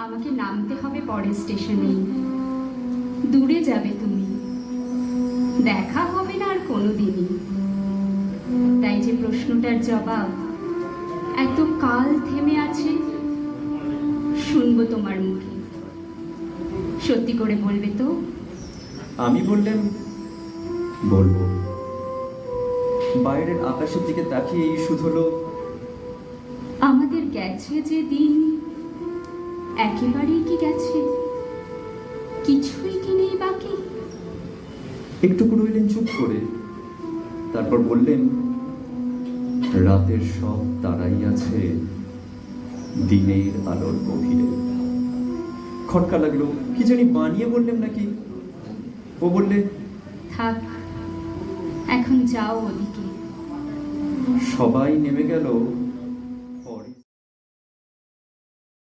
আমাকে নামতে হবে পরের স্টেশনেই। দূরে যাবে তুমি, দেখা হবে না আর কোনোদিনই। তাই যে প্রশ্নটার জবাব এত কাল থেমে আছে, শুনবো তোমার মুখে। সত্যি করে বলবে তো? আমি বললাম, বলবো। বাইরের আকাশের দিকে তাকিয়ে এই শুধু হলো, আমাদের গেছে যে দিন একেবারেই কি গেছে? কিছুই কি নেই বাকি? একটু রইলেন চুপ করে, তারপর বললেন, রাতের সব তারাই আছে দিনের আলোর গভীরে। খটকা লাগলো, কি জানি বানিয়ে বললেন নাকি। ও বললে, থাক, এখন যাও ওদিকে। সবাই নেমে গেল